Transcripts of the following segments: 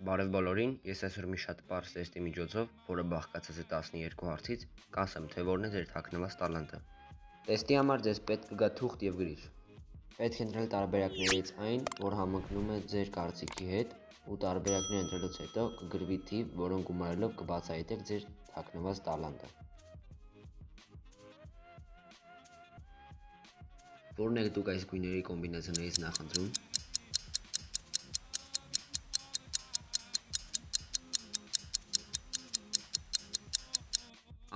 Բարև բոլորին, ես այսօր մի շատ պարզ տեստի միջոցով, որը բաղկացած է 12 հարցից, կասեմ, թե որն է ձեր թաքնված տալանտը։ Տեստի համար ձեզ պետք կգա թուղթ եւ գրիչ։ Պետք է ընտրել տարբերակներից այն, որ համընկնում է ձեր կարծիքի հետ, ու տարբերակներ ընտրելուց հետո կգրվի թիվ, որոնք գումարելով կբացահայտեք ձեր թաքնված տալանտը։ Որն եք դուք այս գույների կոմբինացիաներից նախընտրում։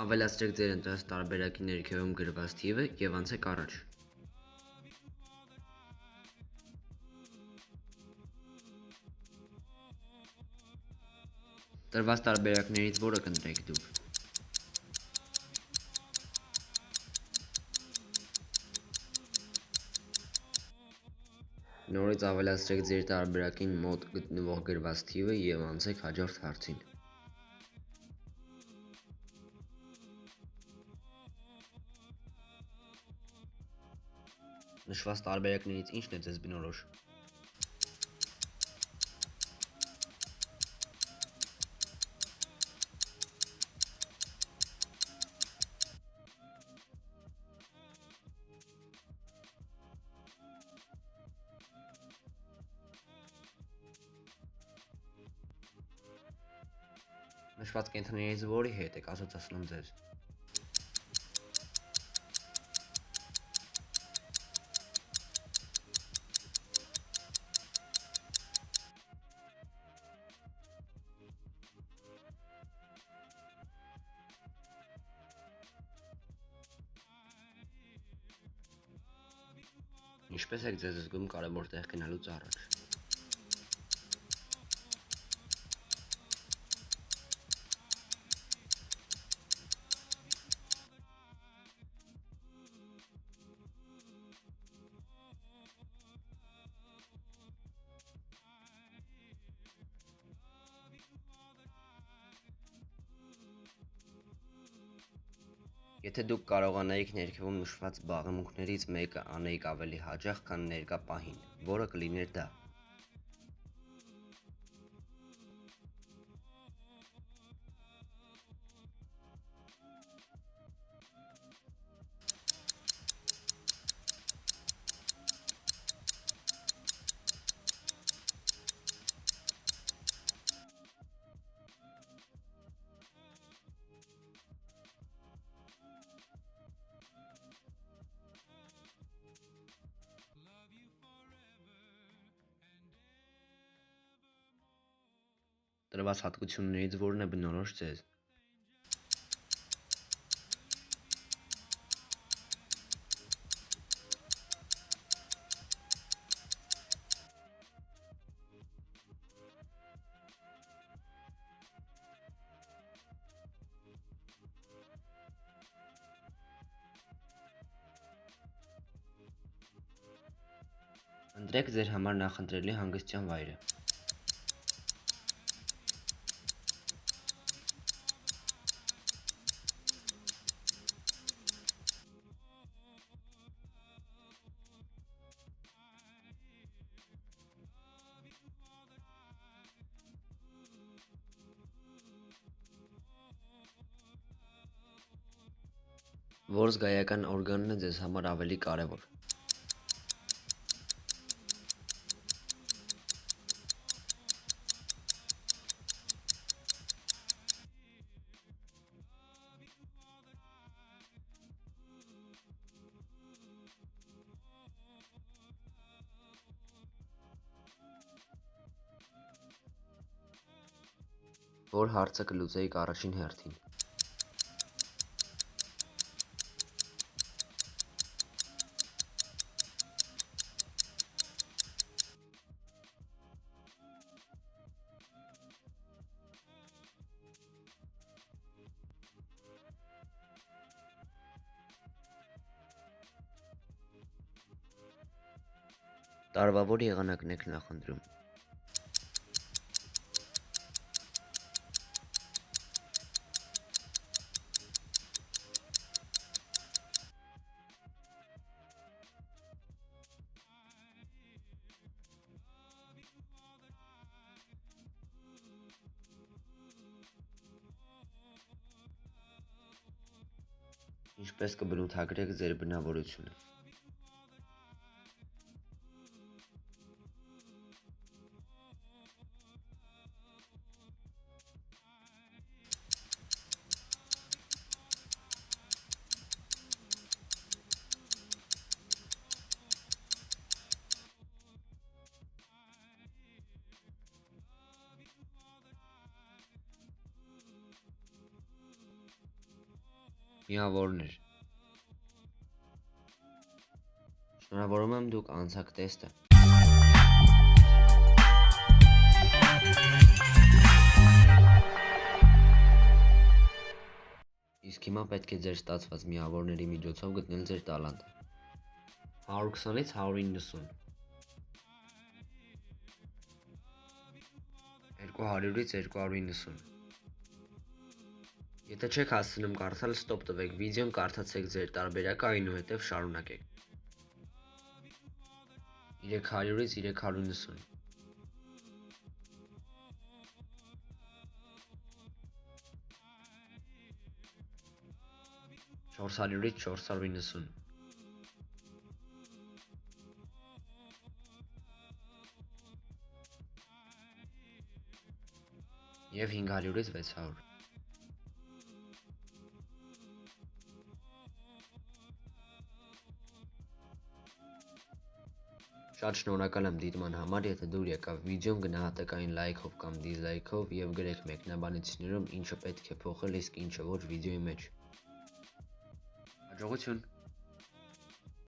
Ավելացրեք ձեր ընտրած տարբերակի ներքևում գրված թիվը և անցեք առաջ։ Տրված տարբերակներից որը կընտրեք դուք։ Նորից ավելացրեք ձեր տարբերակին մոտ գտնվող գրված թիվը և անցեք հաջորդ հարցին։ Նշված տարբերակներից ինչն է ձեզ բնորոշ։ Նշված կենդանիներից որի հետ եք ասոցացնում ձեզ։ Ինչպես եք ձեզ զգում կարևոր տեղ գնալուց առաջ։ Եթե դուք կարողանայիք ներքևում նշված բաղմունքներից մեկը անեիք ավելի հաճախ, քան ներկա պահին, որը կլիներ դա։ Տրված հատկություններից որն է բնորոշ ձեզ։ Ընտրեք ձեր համար նախընտրելի հանգստյան վայրը։ Որ զգայական օրգանն է ձեզ համար ավելի կարևոր։ Որ հարցը կլուծեիք առաջին հերթին։ Տարվա որ եղանակն եք նախընտրում։ Ինչպես կբնութագրեք ձեր բնավորությունը։ Միավորներ։ Շնորհավորում եմ դուք անցաք տեստը։ Իսկ հիմա պետք է ձեր ստացված միավորների միջոցով գտնել ձեր տալանտը։ 120-ից 190, 200-ից 290։ Եթե չեք հասցնում կարդալ, ստոպ տվեք վիդեոն, կարդացեք ձեր տարբերակը, այնուհետև շարունակեք։ 300-ից 390, 400-ից 490, և 500-ից 600։ Շատ շնորհակալ եմ դիտման համար, եթե դուր եկավ վիդեոն գնահատեք այն լայքով կամ դիզլայքով և գրեք մեկնաբանություններում ինչը պետք է փոխել, իսկ ինչը ոչ վիդեոյի մեջ։ Հաջողություն։